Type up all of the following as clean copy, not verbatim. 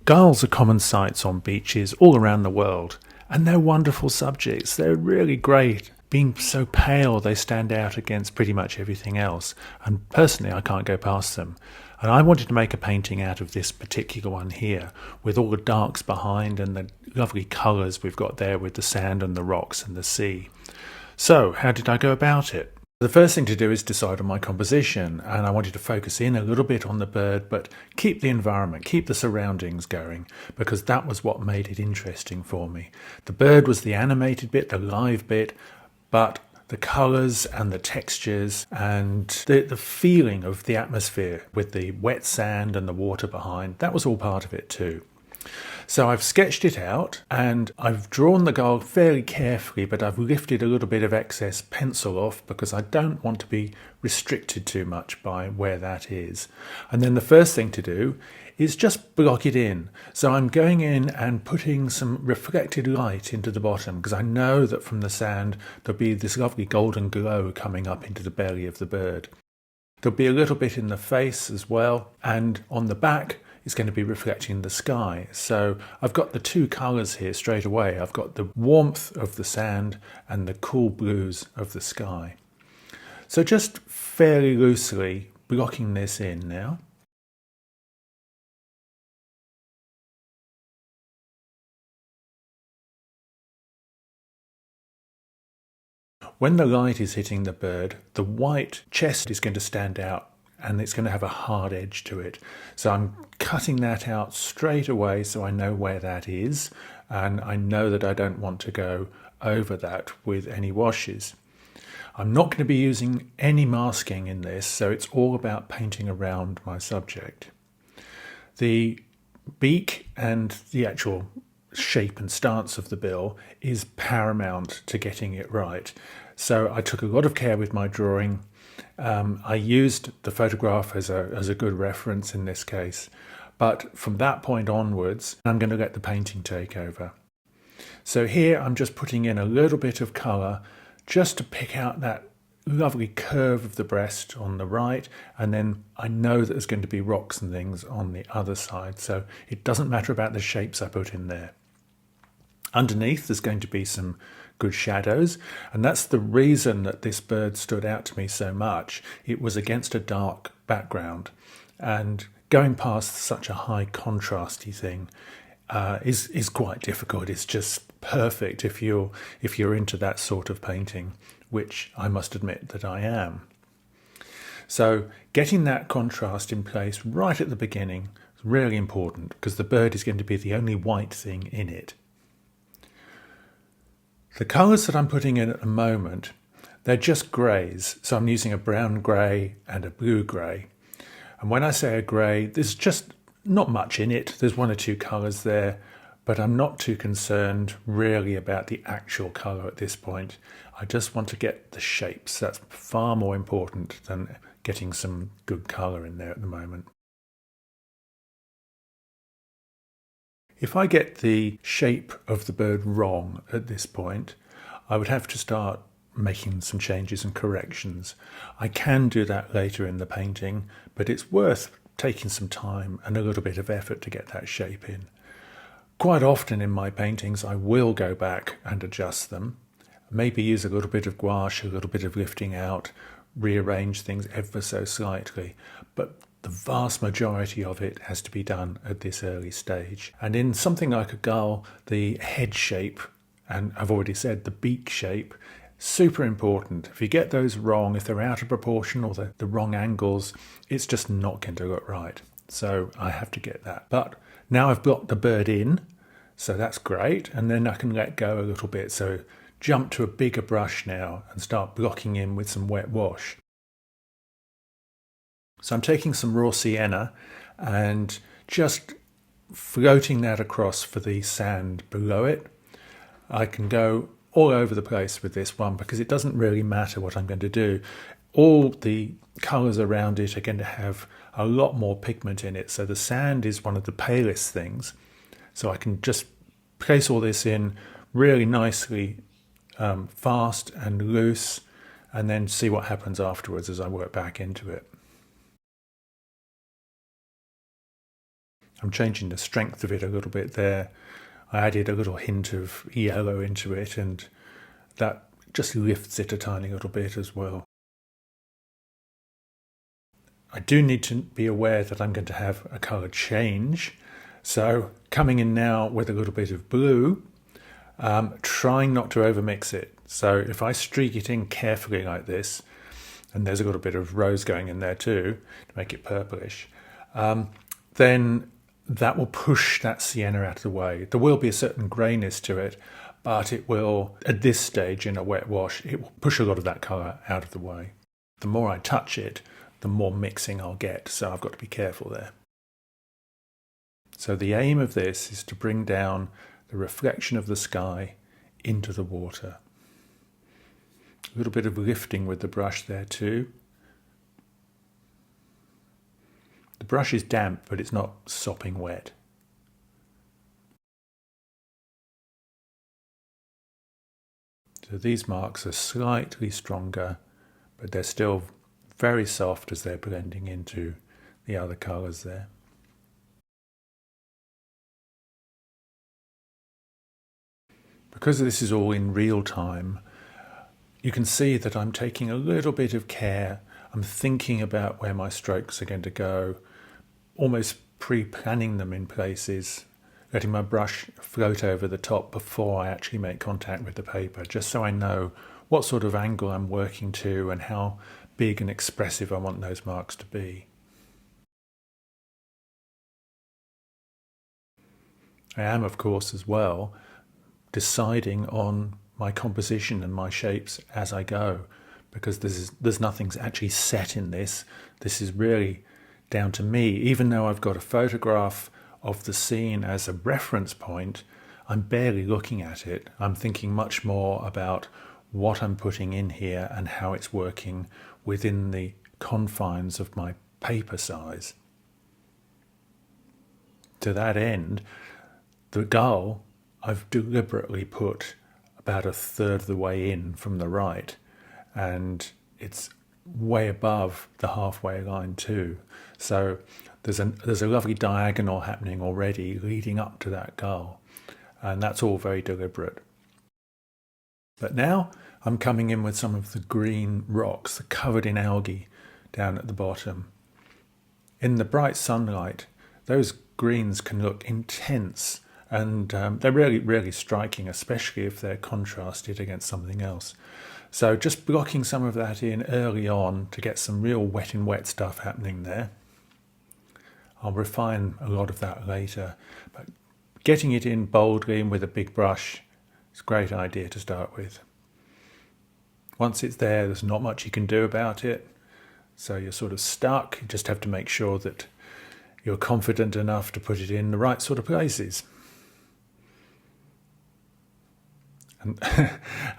Gulls are common sights on beaches all around the world, and they're wonderful subjects. They're really great. Being so pale, they stand out against pretty much everything else, and personally I can't go past them. And I wanted to make a painting out of this particular one here, with all the darks behind and the lovely colours we've got there with the sand and the rocks and the sea. So how did I go about it? The first thing to do is decide on my composition, and I wanted to focus in a little bit on the bird, but keep the environment, keep the surroundings going, because that was what made it interesting for me. The bird was the animated bit, the live bit, but the colours and the textures and the feeling of the atmosphere with the wet sand and the water behind, that was all part of it too. So I've sketched it out and I've drawn the gull fairly carefully, but I've lifted a little bit of excess pencil off because I don't want to be restricted too much by where that is. And then the first thing to do is just block it in. So I'm going in and putting some reflected light into the bottom because I know that from the sand there'll be this lovely golden glow coming up into the belly of the bird. There'll be a little bit in the face as well, and on the back it's going to be reflecting the sky. So I've got the two colours here straight away. I've got the warmth of the sand and the cool blues of the sky. So just fairly loosely blocking this in now. When the light is hitting the bird, the white chest is going to stand out and it's going to have a hard edge to it. So I'm cutting that out straight away so I know where that is, and I know that I don't want to go over that with any washes. I'm not going to be using any masking in this, so it's all about painting around my subject. The beak and the actual shape and stance of the bill is paramount to getting it right. So I took a lot of care with my drawing. I used the photograph as a good reference in this case, but from that point onwards, I'm going to let the painting take over. So here I'm just putting in a little bit of colour just to pick out that lovely curve of the breast on the right, and then I know that there's going to be rocks and things on the other side, so it doesn't matter about the shapes I put in there. Underneath there's going to be some good shadows, and that's the reason that this bird stood out to me so much. It was against a dark background, and going past such a high contrasty thing is quite difficult. It's just perfect if you're into that sort of painting, which I must admit that I am. So getting that contrast in place right at the beginning is really important because the bird is going to be the only white thing in it. The colours that I'm putting in at the moment, they're just greys. So I'm using a brown grey and a blue grey. And when I say a grey, there's just not much in it. There's one or two colours there, but I'm not too concerned really about the actual colour at this point. I just want to get the shapes. That's far more important than getting some good colour in there at the moment. If I get the shape of the bird wrong at this point, I would have to start making some changes and corrections. I can do that later in the painting, but it's worth taking some time and a little bit of effort to get that shape in. Quite often in my paintings I will go back and adjust them, maybe use a little bit of gouache, a little bit of lifting out, rearrange things ever so slightly, but the vast majority of it has to be done at this early stage. And in something like a gull, the head shape, and I've already said the beak shape, super important. If you get those wrong, if they're out of proportion or the wrong angles, it's just not going to look right. So I have to get that. But now I've blocked the bird in, so that's great. And then I can let go a little bit. So jump to a bigger brush now and start blocking in with some wet wash. So I'm taking some raw sienna and just floating that across for the sand below it. I can go all over the place with this one because it doesn't really matter what I'm going to do. All the colours around it are going to have a lot more pigment in it. So the sand is one of the palest things. So I can just place all this in really nicely, fast and loose, and then see what happens afterwards as I work back into it. I'm changing the strength of it a little bit there. I added a little hint of yellow into it, and that just lifts it a tiny little bit as well. I do need to be aware that I'm going to have a colour change. So coming in now with a little bit of blue, trying not to overmix it. So if I streak it in carefully like this, and there's a little bit of rose going in there too to make it purplish, then that will push that sienna out of the way. There will be a certain greyness to it, but it will, at this stage in a wet wash, it will push a lot of that colour out of the way. The more I touch it, the more mixing I'll get, so I've got to be careful there. So the aim of this is to bring down the reflection of the sky into the water. A little bit of lifting with the brush there too. The brush is damp, but it's not sopping wet. So these marks are slightly stronger, but they're still very soft as they're blending into the other colours there. Because this is all in real time, you can see that I'm taking a little bit of care. I'm thinking about where my strokes are going to go, almost pre-planning them in places, letting my brush float over the top before I actually make contact with the paper, just so I know what sort of angle I'm working to and how big and expressive I want those marks to be. I am, of course, as well, deciding on my composition and my shapes as I go, because there's nothing's actually set in this. This is really down to me. Even though I've got a photograph of the scene as a reference point, I'm barely looking at it. I'm thinking much more about what I'm putting in here and how it's working within the confines of my paper size. To that end, the gull I've deliberately put about a third of the way in from the right, and it's way above the halfway line too. So there's a lovely diagonal happening already leading up to that gull, and that's all very deliberate. But now I'm coming in with some of the green rocks covered in algae down at the bottom. In the bright sunlight, those greens can look intense, and they're really, really striking, especially if they're contrasted against something else. So just blocking some of that in early on to get some real wet in wet stuff happening there. I'll refine a lot of that later, but getting it in boldly and with a big brush is a great idea to start with. Once it's there, there's not much you can do about it, so you're sort of stuck. You just have to make sure that you're confident enough to put it in the right sort of places. And,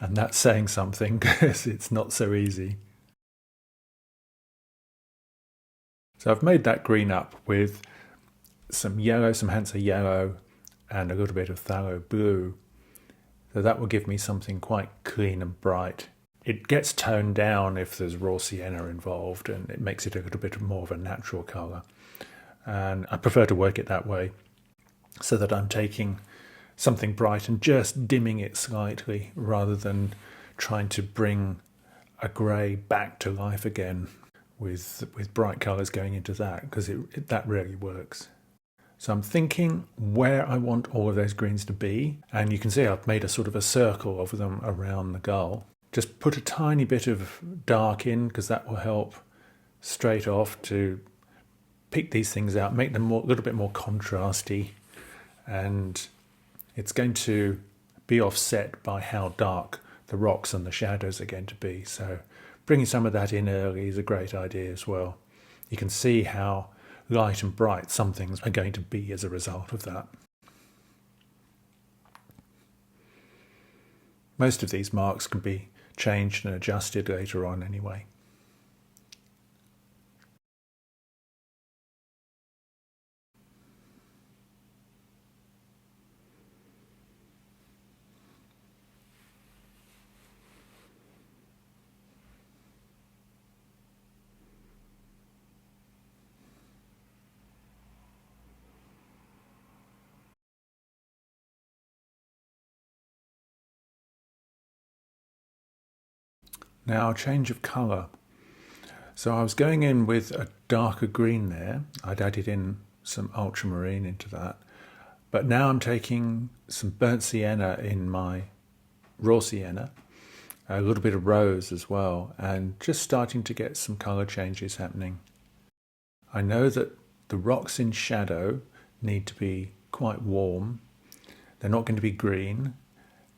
and that's saying something, because it's not so easy. So I've made that green up with some yellow, some Hansa yellow, and a little bit of phthalo blue. So that will give me something quite clean and bright. It gets toned down if there's raw sienna involved, and it makes it a little bit more of a natural colour. And I prefer to work it that way, so that I'm taking something bright and just dimming it slightly, rather than trying to bring a grey back to life again with bright colours going into that, because that really works. So I'm thinking where I want all of those greens to be, and you can see I've made a sort of a circle of them around the gull. Just put a tiny bit of dark in, because that will help straight off to pick these things out, make them a little bit more contrasty, and it's going to be offset by how dark the rocks and the shadows are going to be. So bringing some of that in early is a great idea as well. You can see how light and bright some things are going to be as a result of that. Most of these marks can be changed and adjusted later on anyway. Now, change of colour. So I was going in with a darker green there. I'd added in some ultramarine into that. But now I'm taking some burnt sienna in my raw sienna, a little bit of rose as well, and just starting to get some colour changes happening. I know that the rocks in shadow need to be quite warm. They're not going to be green.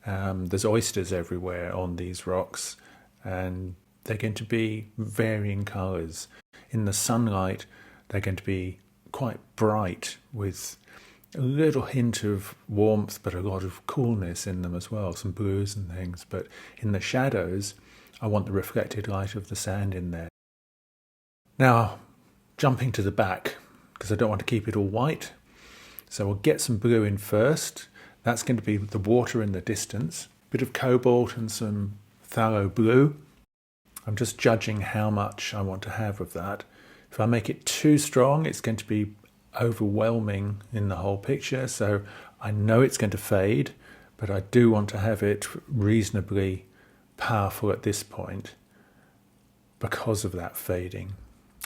There's oysters everywhere on these rocks, and they're going to be varying colours. In the sunlight, they're going to be quite bright with a little hint of warmth, but a lot of coolness in them as well, some blues and things. But in the shadows, I want the reflected light of the sand in there. Now, jumping to the back, because I don't want to keep it all white. So we'll get some blue in first. That's going to be the water in the distance. A bit of cobalt and some phthalo blue. I'm just judging how much I want to have of that. If I make it too strong, it's going to be overwhelming in the whole picture. So I know it's going to fade, but I do want to have it reasonably powerful at this point because of that fading.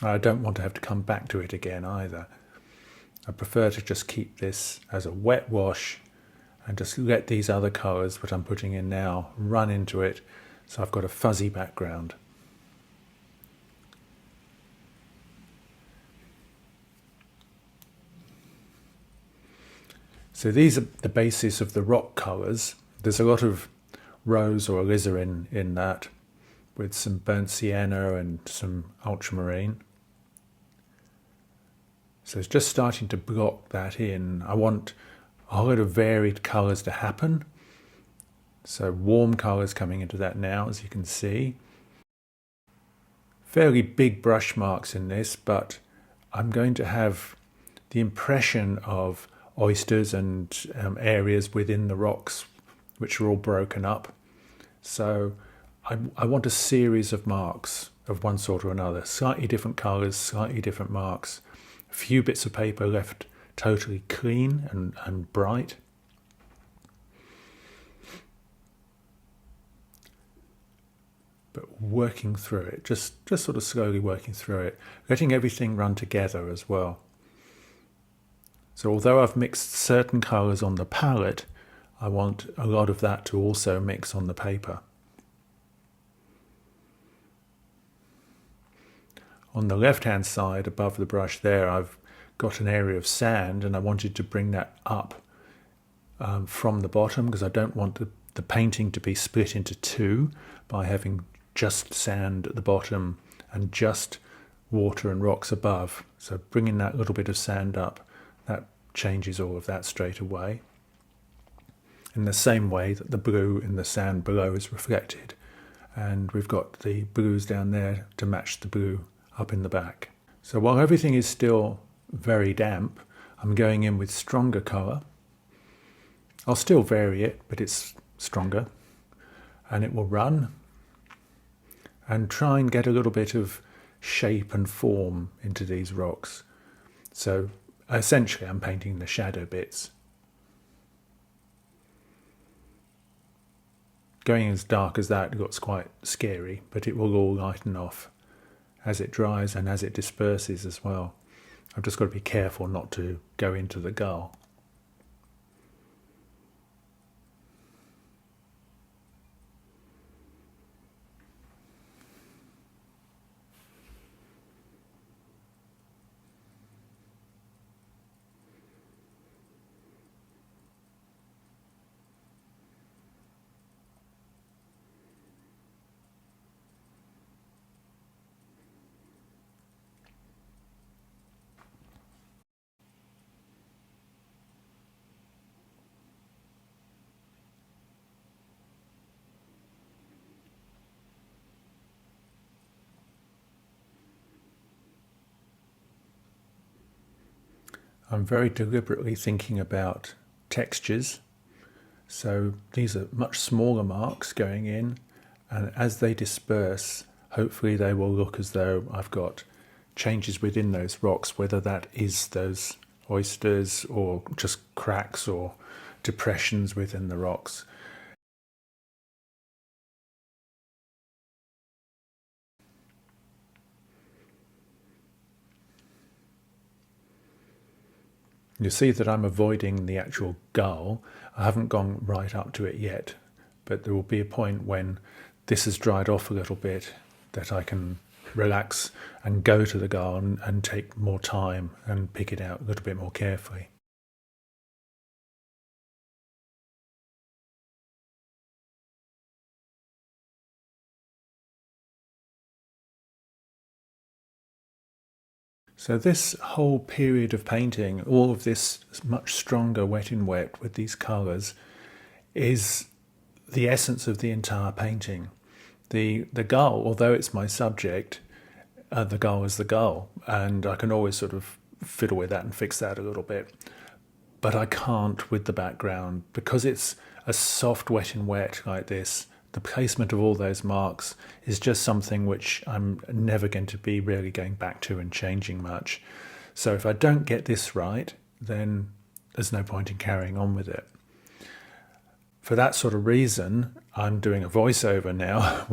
I don't want to have to come back to it again either. I prefer to just keep this as a wet wash and just let these other colours that I'm putting in now run into it, so I've got a fuzzy background. So these are the basis of the rock colours. There's a lot of rose or alizarin in that, with some burnt sienna and some ultramarine. So it's just starting to block that in. I want a whole lot of varied colours to happen. So warm colours coming into that now, as you can see. Fairly big brush marks in this, but I'm going to have the impression of oysters and areas within the rocks which are all broken up. So I want a series of marks of one sort or another, slightly different colours, slightly different marks, a few bits of paper left totally clean and bright. But working through it, just sort of slowly working through it, letting everything run together as well. So although I've mixed certain colours on the palette, I want a lot of that to also mix on the paper. On the left-hand side, above the brush there, I've got an area of sand, and I wanted to bring that up from the bottom, because I don't want the painting to be split into two by having just sand at the bottom and just water and rocks above. So bringing that little bit of sand up, that changes all of that straight away. In the same way that the blue in the sand below is reflected, and we've got the blues down there to match the blue up in the back. So while everything is still very damp, I'm going in with stronger colour. I'll still vary it, but it's stronger, and it will run and try and get a little bit of shape and form into these rocks. So essentially I'm painting the shadow bits. Going as dark as that looks quite scary, but it will all lighten off as it dries and as it disperses as well. I've just got to be careful not to go into the gull. I'm very deliberately thinking about textures. So these are much smaller marks going in, and as they disperse, hopefully they will look as though I've got changes within those rocks, whether that is those oysters or just cracks or depressions within the rocks. You see that I'm avoiding the actual gull. I haven't gone right up to it yet, but there will be a point when this has dried off a little bit that I can relax and go to the gull and take more time and pick it out a little bit more carefully. So this whole period of painting, all of this much stronger wet in wet with these colours, is the essence of the entire painting. The gull, although it's my subject, the gull is the gull, and I can always sort of fiddle with that and fix that a little bit. But I can't with the background because it's a soft wet in wet like this. The placement of all those marks is just something which I'm never going to be really going back to and changing much. So if I don't get this right, then there's no point in carrying on with it. For that sort of reason, I'm doing a voiceover now,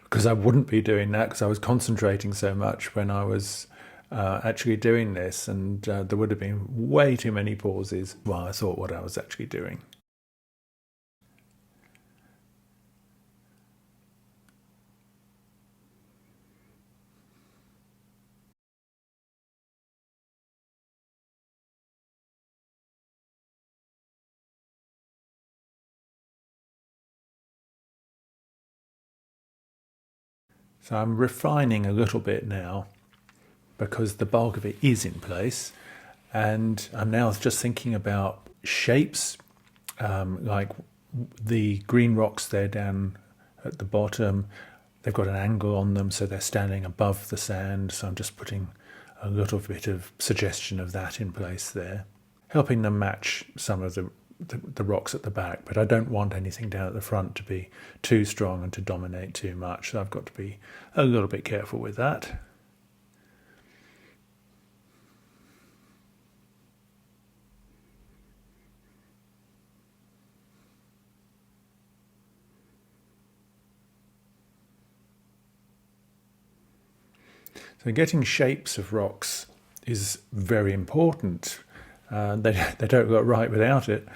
because I wouldn't be doing that because I was concentrating so much when I was actually doing this, and there would have been way too many pauses while I thought what I was actually doing. So I'm refining a little bit now because the bulk of it is in place, and I'm now just thinking about shapes, like the green rocks there down at the bottom. They've got an angle on them, so they're standing above the sand, so I'm just putting a little bit of suggestion of that in place there, helping them match some of the rocks at the back, but I don't want anything down at the front to be too strong and to dominate too much, so I've got to be a little bit careful with that. So getting shapes of rocks is very important. They don't look right without it,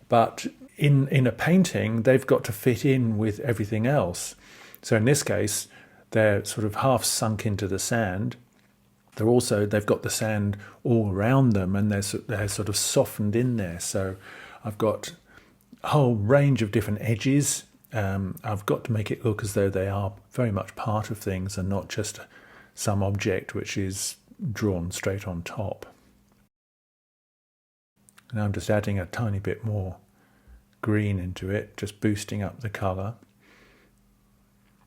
but in a painting they've got to fit in with everything else. So in this case they're sort of half sunk into the sand. They've got the sand all around them, and they're sort of softened in there. So I've got a whole range of different edges. I've got to make it look as though they are very much part of things and not just some object which is drawn straight on top. Now I'm just adding a tiny bit more green into it, just boosting up the colour.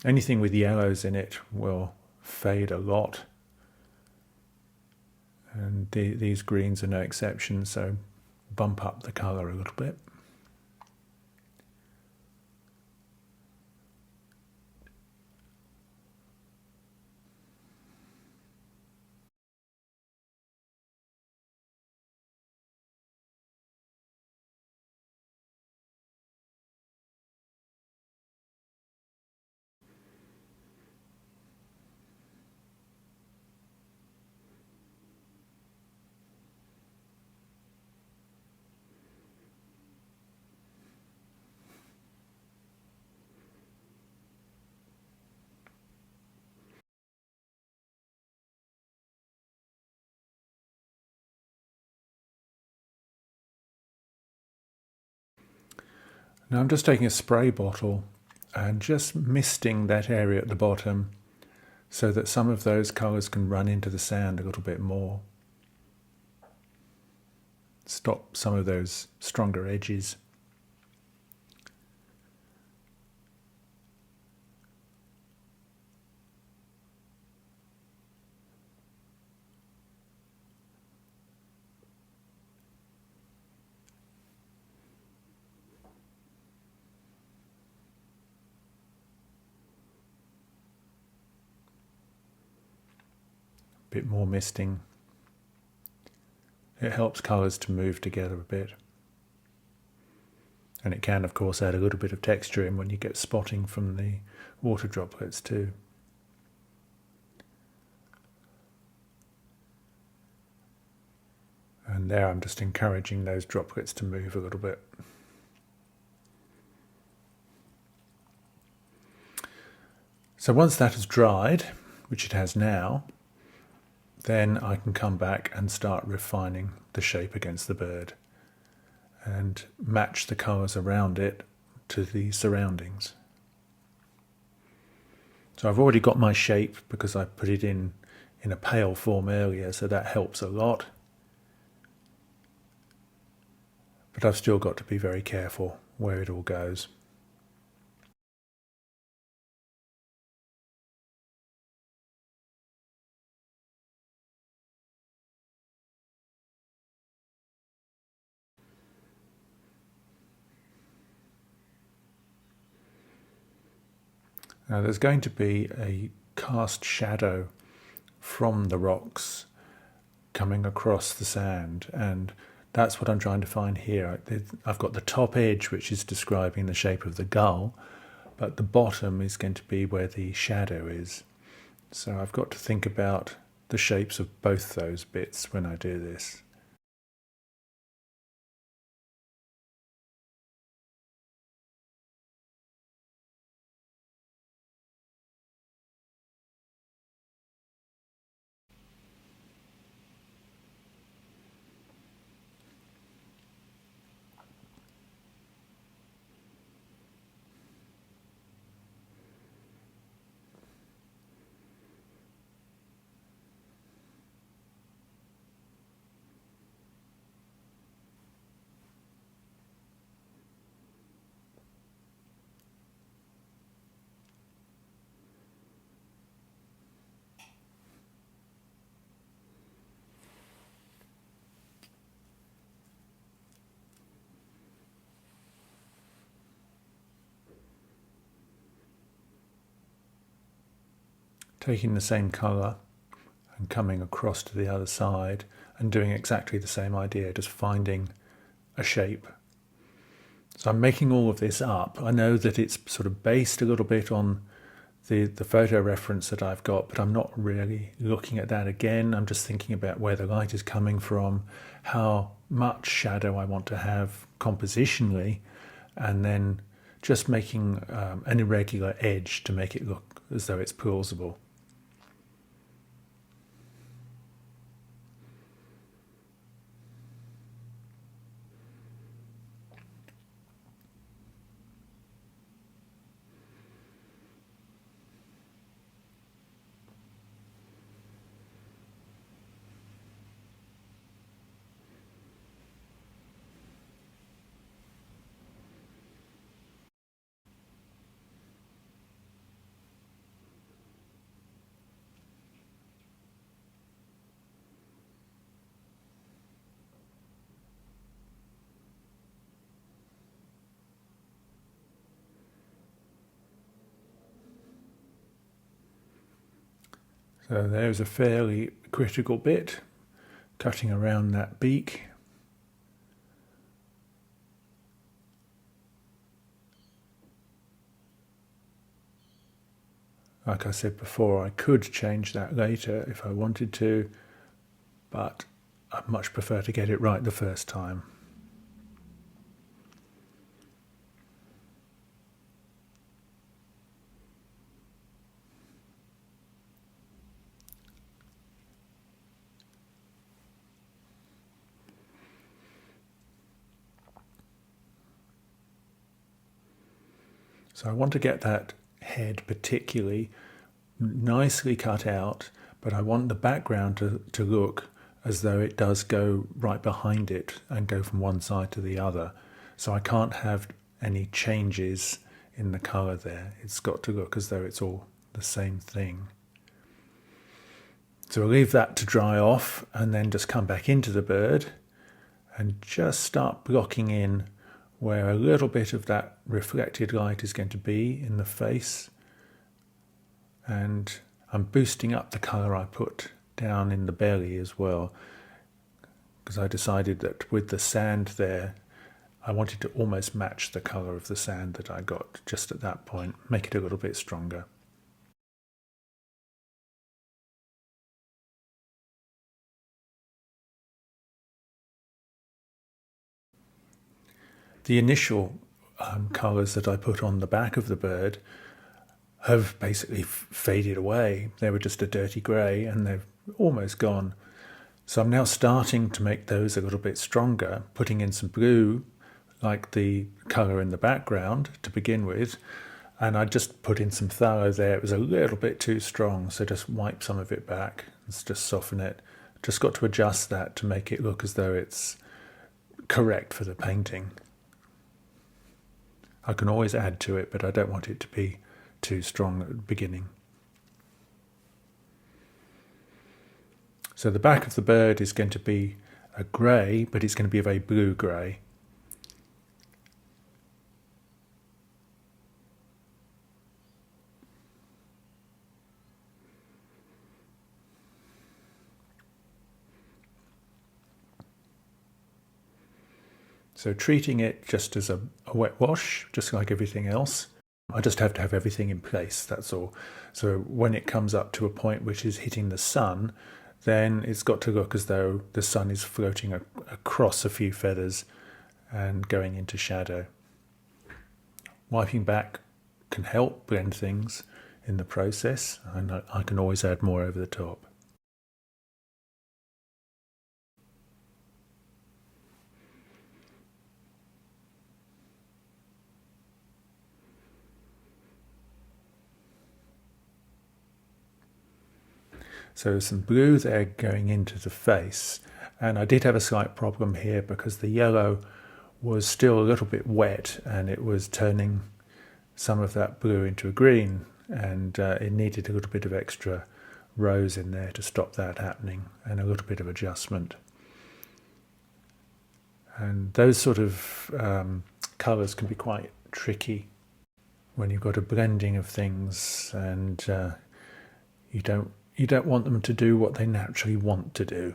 Anything with yellows in it will fade a lot, and these greens are no exception, so bump up the colour a little bit. Now I'm just taking a spray bottle and just misting that area at the bottom so that some of those colours can run into the sand a little bit more. Stop some of those stronger edges. Bit more misting. It helps colours to move together a bit. And it can, of course, add a little bit of texture in when you get spotting from the water droplets too. And there I'm just encouraging those droplets to move a little bit. So once that has dried, which it has now, then I can come back and start refining the shape against the bird and match the colours around it to the surroundings. So I've already got my shape because I put it in a pale form earlier, so that helps a lot. But I've still got to be very careful where it all goes. Now there's going to be a cast shadow from the rocks coming across the sand, and that's what I'm trying to find here. I've got the top edge, which is describing the shape of the gull, but the bottom is going to be where the shadow is. So I've got to think about the shapes of both those bits when I do this. Taking the same colour and coming across to the other side and doing exactly the same idea, just finding a shape. So I'm making all of this up. I know that it's sort of based a little bit on the photo reference that I've got, but I'm not really looking at that again. I'm just thinking about where the light is coming from, how much shadow I want to have compositionally, and then just making an irregular edge to make it look as though it's plausible. So there's a fairly critical bit, cutting around that beak. Like I said before, I could change that later if I wanted to, but I'd much prefer to get it right the first time. So I want to get that head particularly nicely cut out, but I want the background to look as though it does go right behind it and go from one side to the other. So I can't have any changes in the colour there. It's got to look as though it's all the same thing. So I'll leave that to dry off and then just come back into the bird and just start blocking in where a little bit of that reflected light is going to be in the face. And I'm boosting up the colour I put down in the belly as well, because I decided that with the sand there, I wanted to almost match the colour of the sand that I got just at that point, make it a little bit stronger. The initial colours that I put on the back of the bird have basically faded away. They were just a dirty grey and they've almost gone. So I'm now starting to make those a little bit stronger, putting in some blue, like the colour in the background to begin with. And I just put in some phthalo there. It was a little bit too strong, so just wipe some of it back. Let's just soften it. Just got to adjust that to make it look as though it's correct for the painting. I can always add to it, but I don't want it to be too strong at the beginning. So the back of the bird is going to be a grey, but it's going to be a very blue grey. So treating it just as a wet wash, just like everything else. I just have to have everything in place, that's all. So when it comes up to a point which is hitting the sun, then it's got to look as though the sun is floating across a few feathers and going into shadow. Wiping back can help blend things in the process, and I can always add more over the top. So some blue there going into the face, and I did have a slight problem here because the yellow was still a little bit wet and it was turning some of that blue into a green, and it needed a little bit of extra rose in there to stop that happening, and a little bit of adjustment. And those sort of colours can be quite tricky when you've got a blending of things and you don't want them to do what they naturally want to do.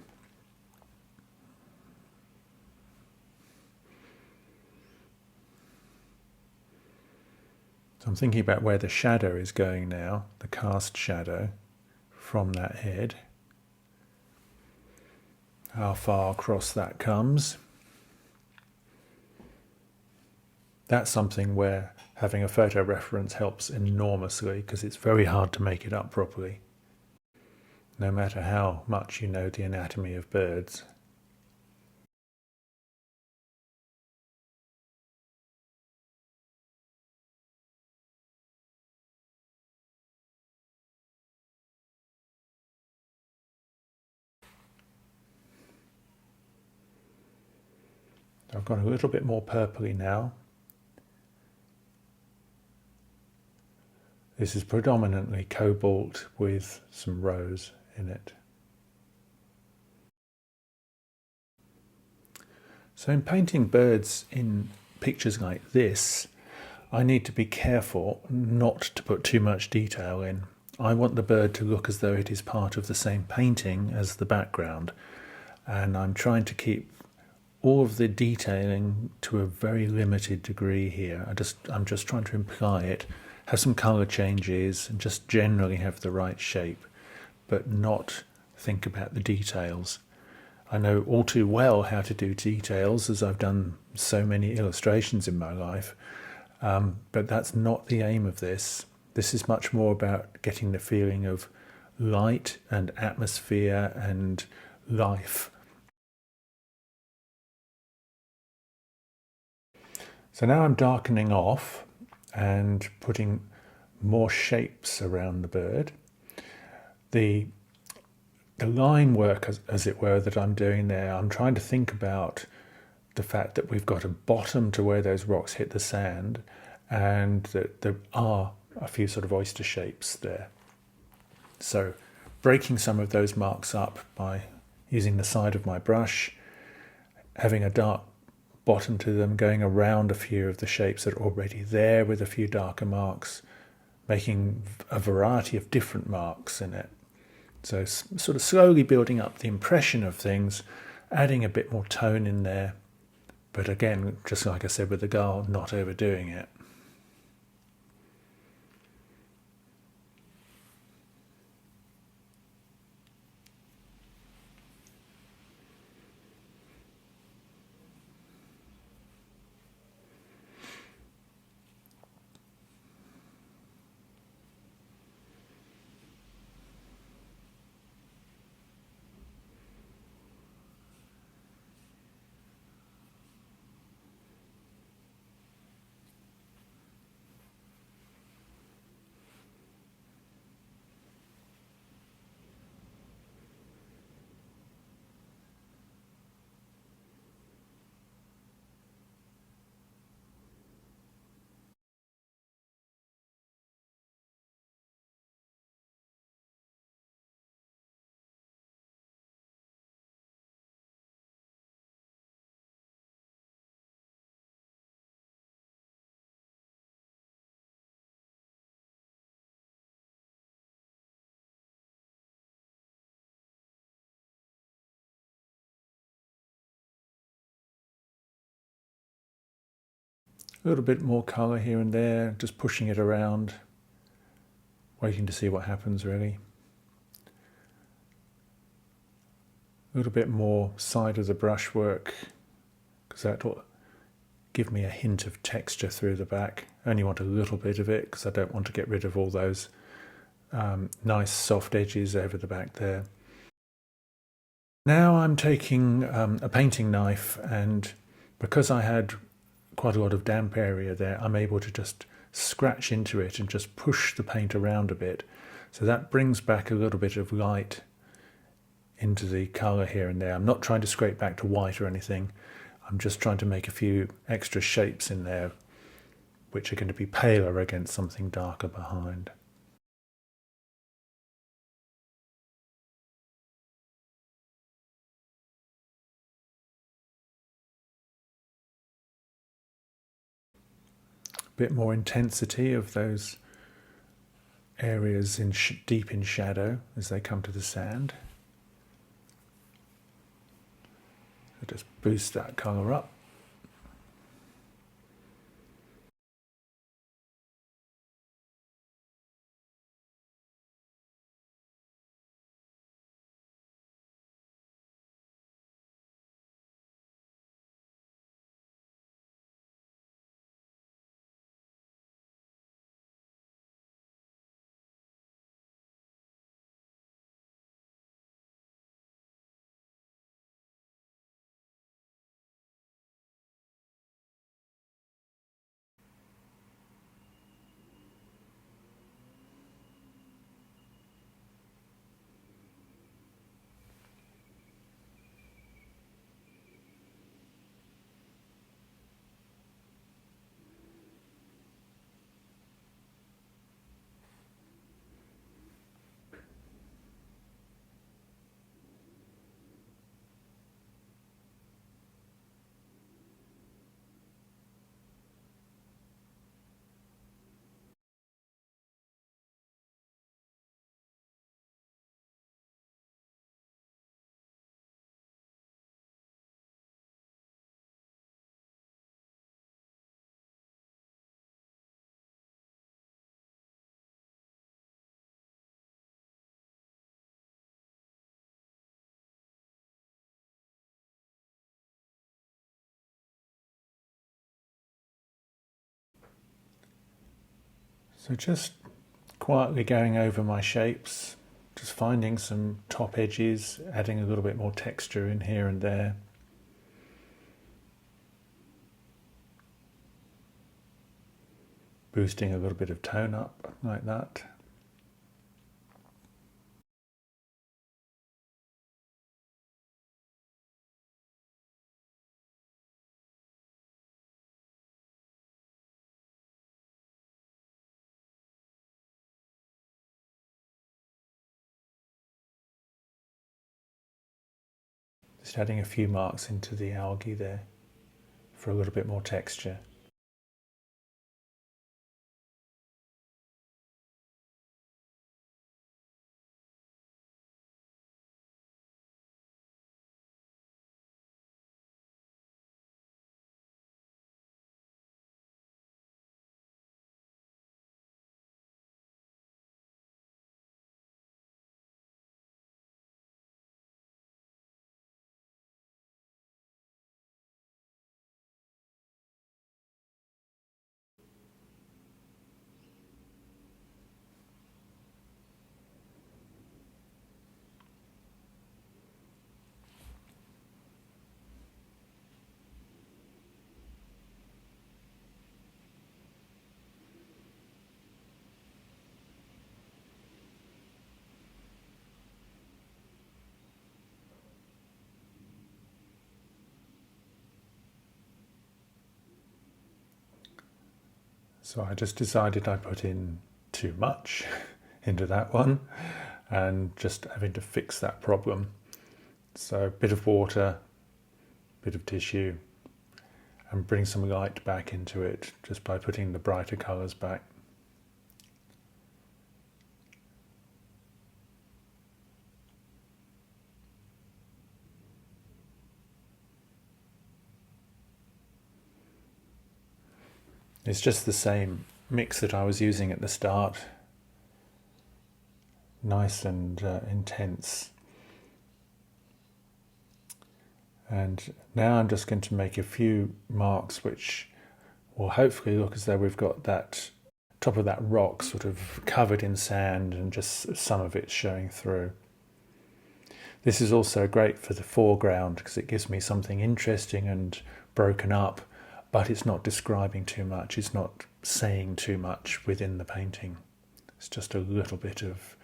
So I'm thinking about where the shadow is going now, the cast shadow from that head. How far across that comes. That's something where having a photo reference helps enormously, because it's very hard to make it up properly, no matter how much you know the anatomy of birds. I've got a little bit more purpley now. This is predominantly cobalt with some rose in it. So in painting birds in pictures like this, I need to be careful not to put too much detail in. I want the bird to look as though it is part of the same painting as the background, and I'm trying to keep all of the detailing to a very limited degree here. I'm just trying to imply it, have some colour changes, and just generally have the right shape, but not think about the details. I know all too well how to do details, as I've done so many illustrations in my life, but that's not the aim of this. This is much more about getting the feeling of light and atmosphere and life. So now I'm darkening off and putting more shapes around the bird. The line work, as it were, that I'm doing there, I'm trying to think about the fact that we've got a bottom to where those rocks hit the sand, and that there are a few sort of oyster shapes there. So breaking some of those marks up by using the side of my brush, having a dark bottom to them, going around a few of the shapes that are already there with a few darker marks, making a variety of different marks in it. So sort of slowly building up the impression of things, adding a bit more tone in there, but again, just like I said with the gull, not overdoing it. A little bit more colour here and there, just pushing it around, waiting to see what happens really. A little bit more side of the brushwork, because that will give me a hint of texture through the back. I only want a little bit of it because I don't want to get rid of all those nice soft edges over the back there. Now I'm taking a painting knife, and because I had quite a lot of damp area there, I'm able to just scratch into it and just push the paint around a bit. So that brings back a little bit of light into the colour here and there. I'm not trying to scrape back to white or anything. I'm just trying to make a few extra shapes in there which are going to be paler against something darker behind. Bit more intensity of those areas deep in shadow as they come to the sand. So just boost that colour up. So just quietly going over my shapes, just finding some top edges, adding a little bit more texture in here and there. Boosting a little bit of tone up like that. Just adding a few marks into the algae there for a little bit more texture. So I just decided I put in too much into that one, and just having to fix that problem. So a bit of water, bit of tissue, and bring some light back into it just by putting the brighter colours back. It's just the same mix that I was using at the start. Nice and intense. And now I'm just going to make a few marks which will hopefully look as though we've got that top of that rock sort of covered in sand and just some of it showing through. This is also great for the foreground because it gives me something interesting and broken up, but it's not describing too much, it's not saying too much within the painting. It's just a little bit of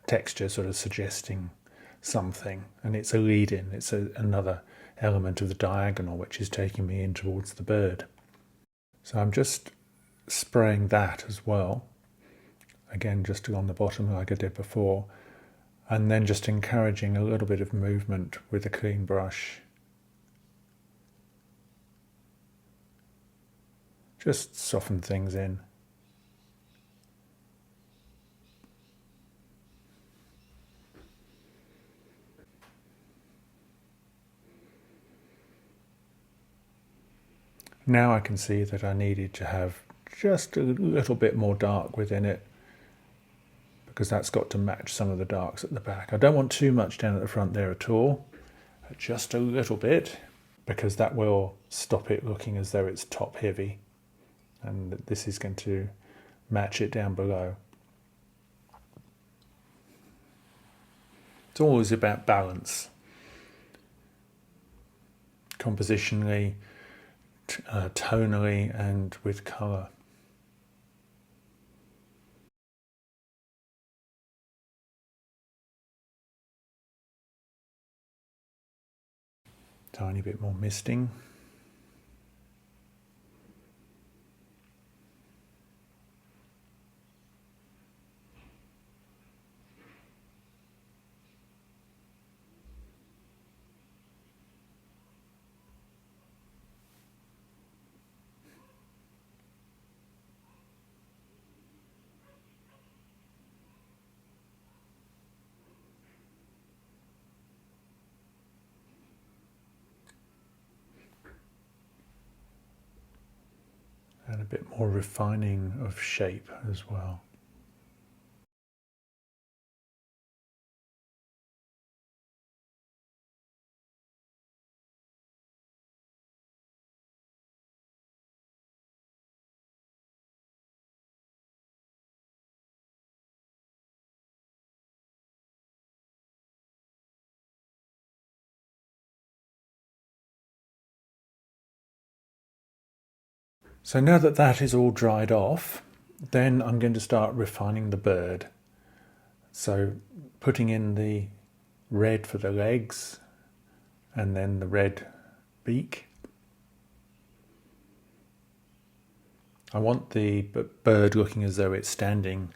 texture sort of suggesting something, and it's a lead-in, it's another element of the diagonal which is taking me in towards the bird. So I'm just spraying that as well, again just along the bottom like I did before, and then just encouraging a little bit of movement with a clean brush. Just soften things in. Now I can see that I needed to have just a little bit more dark within it, because that's got to match some of the darks at the back. I don't want too much down at the front there at all, just a little bit, because that will stop it looking as though it's top heavy, and this is going to match it down below. It's always about balance, compositionally, tonally, and with colour. Tiny bit more misting. And a bit more refining of shape as well. So now that that is all dried off, then I'm going to start refining the bird. So putting in the red for the legs, and then the red beak. I want the bird looking as though it's standing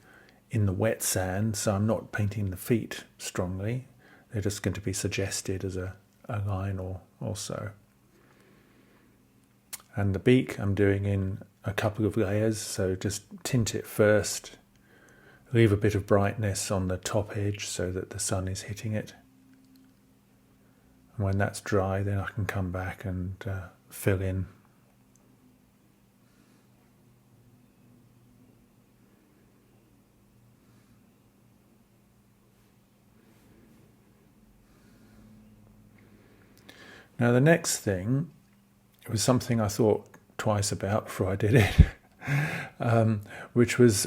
in the wet sand, so I'm not painting the feet strongly. They're just going to be suggested as a line or so. And the beak I'm doing in a couple of layers, so just tint it first, leave a bit of brightness on the top edge so that the sun is hitting it. And when that's dry, then I can come back and fill in. Now the next thing, it was something I thought twice about before I did it, which was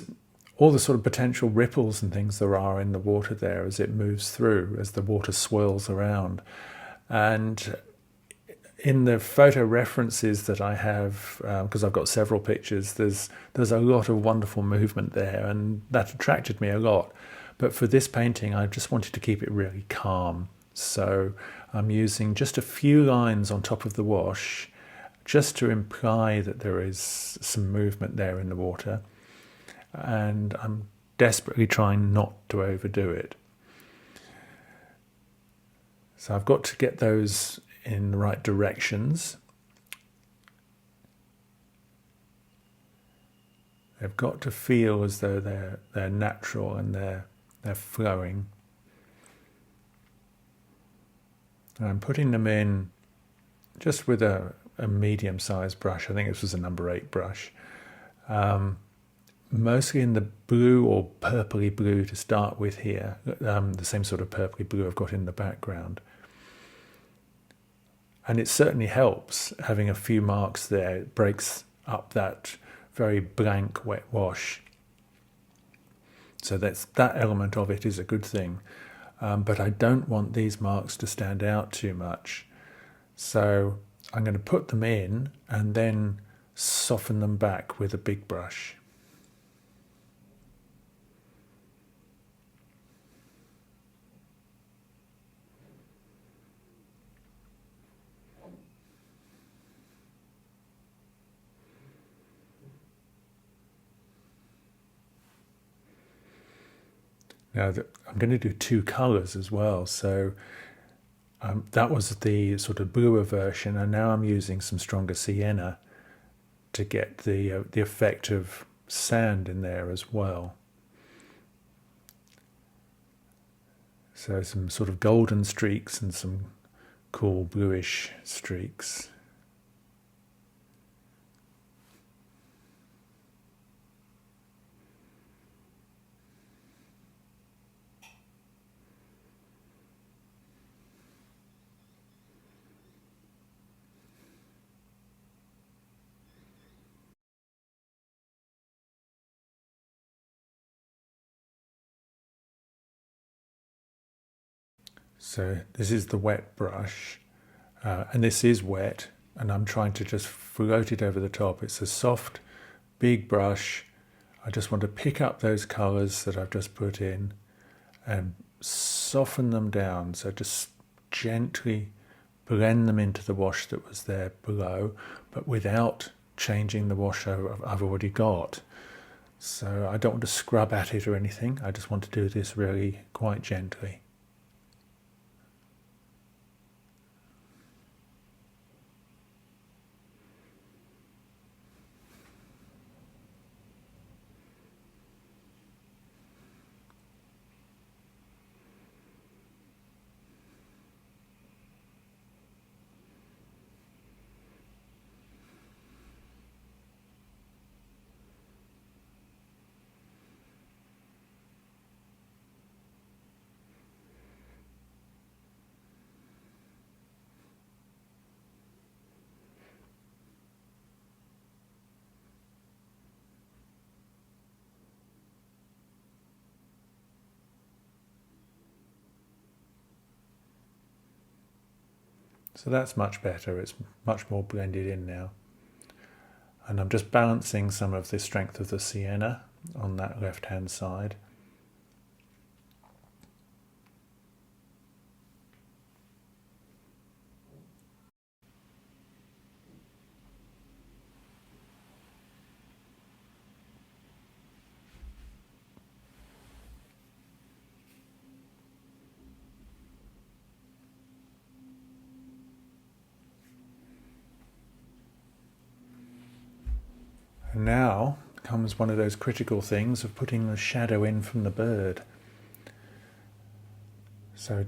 all the sort of potential ripples and things there are in the water there as it moves through, as the water swirls around. And in the photo references that I have, because I've got several pictures, there's a lot of wonderful movement there, and that attracted me a lot. But for this painting, I just wanted to keep it really calm. So I'm using just a few lines on top of the wash, just to imply that there is some movement there in the water, and I'm desperately trying not to overdo it. So I've got to get those in the right directions. They've got to feel as though they're natural and they're flowing. And I'm putting them in just with a a medium-sized brush. I think this was a number 8 brush. Mostly in the blue or purpley blue to start with here, the same sort of purpley blue I've got in the background. And it certainly helps having a few marks there. It breaks up that very blank wet wash. So that element of it is a good thing. But I don't want these marks to stand out too much. So I'm going to put them in and then soften them back with a big brush. Now I'm going to do 2 colours as well, so that was the sort of bluer version, and now I'm using some stronger sienna to get the effect of sand in there as well. So some sort of golden streaks and some cool bluish streaks. So this is the wet brush, and this is wet, and I'm trying to just float it over the top. It's a soft, big brush. I just want to pick up those colours that I've just put in and soften them down. So just gently blend them into the wash that was there below, but without changing the wash I've already got. So I don't want to scrub at it or anything. I just want to do this really quite gently. So that's much better. It's much more blended in now. And I'm just balancing some of the strength of the sienna on that left-hand side. And now comes one of those critical things of putting the shadow in from the bird. So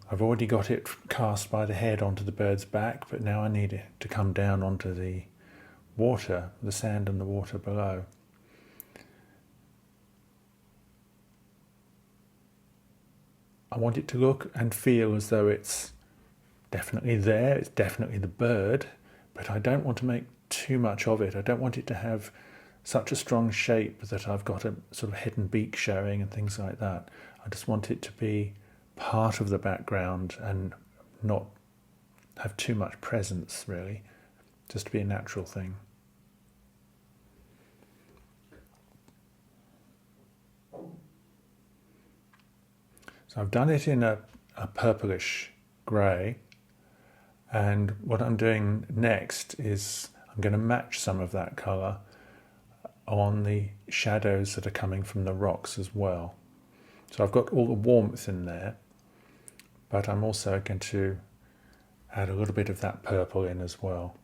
I've already got it cast by the head onto the bird's back, but now I need it to come down onto the water, the sand and the water below. I want it to look and feel as though it's definitely there, it's definitely the bird, but I don't want to make too much of it. I don't want it to have such a strong shape that I've got a sort of head and beak showing and things like that. I just want it to be part of the background and not have too much presence, really, just to be a natural thing. So I've done it in a purplish grey, and what I'm doing next is I'm going to match some of that colour on the shadows that are coming from the rocks as well. So I've got all the warmth in there, but I'm also going to add a little bit of that purple in as well.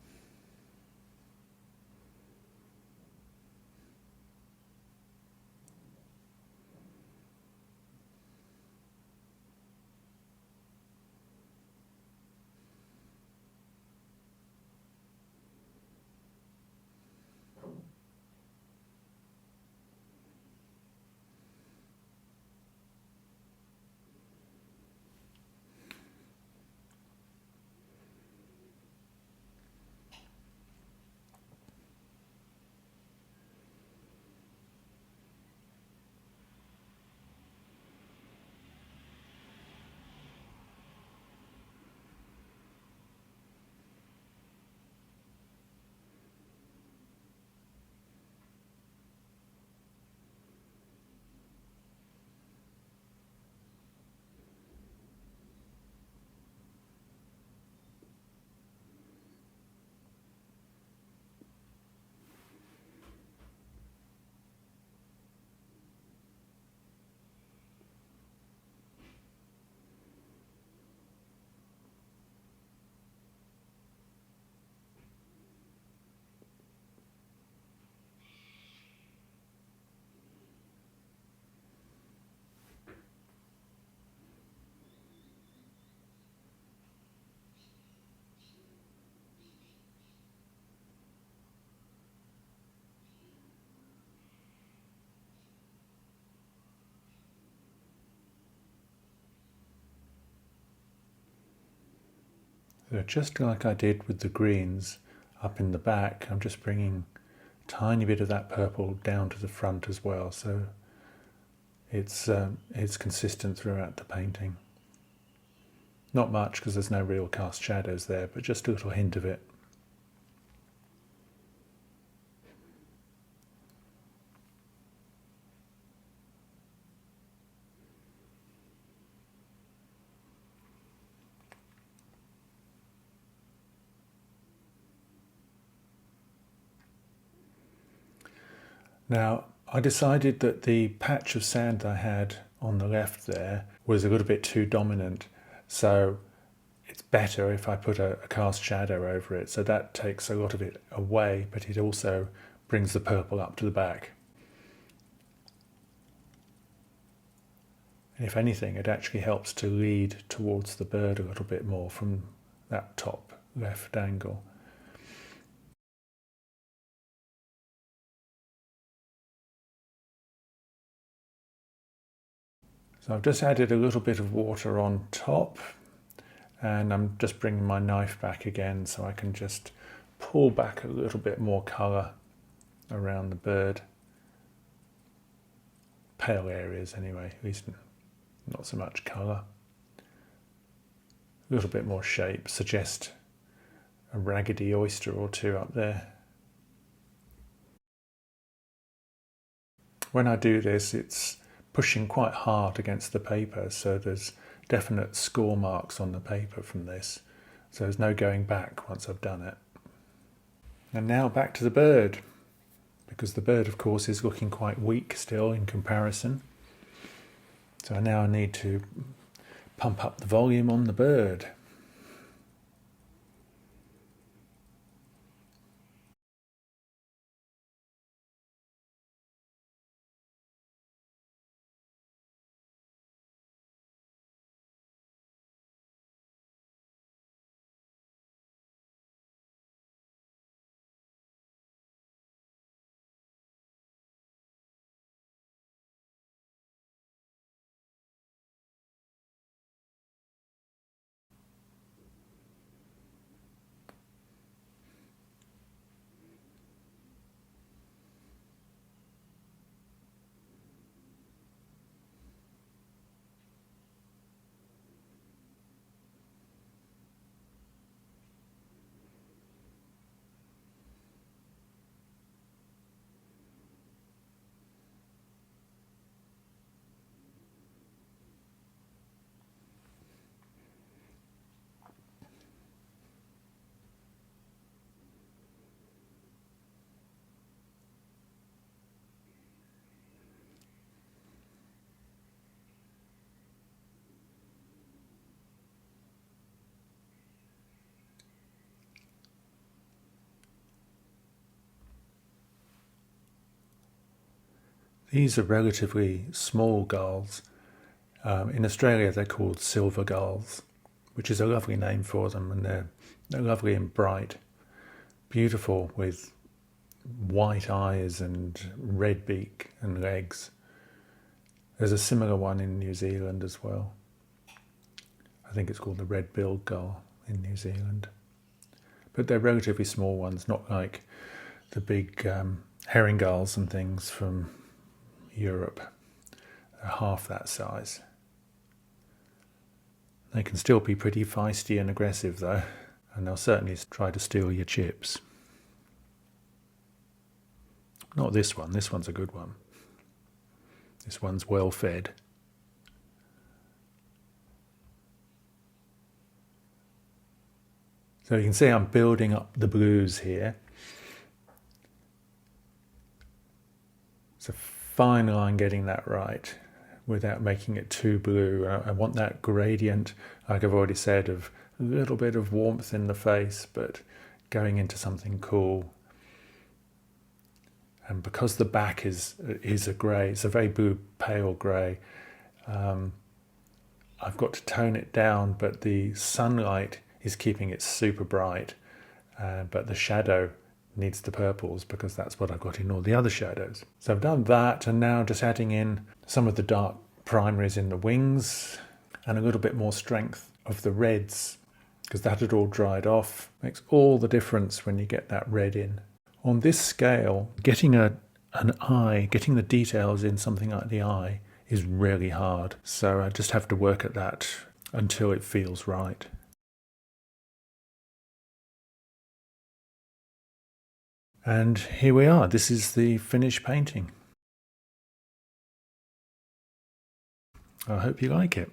So just like I did with the greens up in the back, I'm just bringing a tiny bit of that purple down to the front as well, so it's consistent throughout the painting. Not much because there's no real cast shadows there, but just a little hint of it. Now, I decided that the patch of sand I had on the left there was a little bit too dominant, so it's better if I put a cast shadow over it. So that takes a lot of it away, but it also brings the purple up to the back. And if anything, it actually helps to lead towards the bird a little bit more from that top left angle. So I've just added a little bit of water on top, and I'm just bringing my knife back again so I can just pull back a little bit more colour around the bird. Pale areas anyway, at least not so much colour. A little bit more shape, suggest a raggedy oyster or two up there. When I do this, it's pushing quite hard against the paper, so there's definite score marks on the paper from this. So there's no going back once I've done it. And now back to the bird, because the bird, of course, is looking quite weak still in comparison. So now I need to pump up the volume on the bird. These are relatively small gulls. In Australia they're called silver gulls, which is a lovely name for them, and they're lovely and bright, beautiful with white eyes and red beak and legs. There's a similar one in New Zealand as well. I think it's called the red-billed gull in New Zealand. But they're relatively small ones, not like the big herring gulls and things from Europe. They're half that size. They can still be pretty feisty and aggressive though, and they'll certainly try to steal your chips. Not this one, this one's a good one. This one's well fed. So you can see I'm building up the blues here. It's a fine line getting that right without making it too blue. I want that gradient, like I've already said, of a little bit of warmth in the face, but going into something cool. And because the back is a grey, it's a very blue, pale grey, I've got to tone it down, but the sunlight is keeping it super bright, but the shadow needs the purples because that's what I've got in all the other shadows. So I've done that, and now just adding in some of the dark primaries in the wings and a little bit more strength of the reds because that had all dried off. Makes all the difference when you get that red in. On this scale, getting an eye, getting the details in something like the eye is really hard. So I just have to work at that until it feels right. And here we are. This is the finished painting. I hope you like it.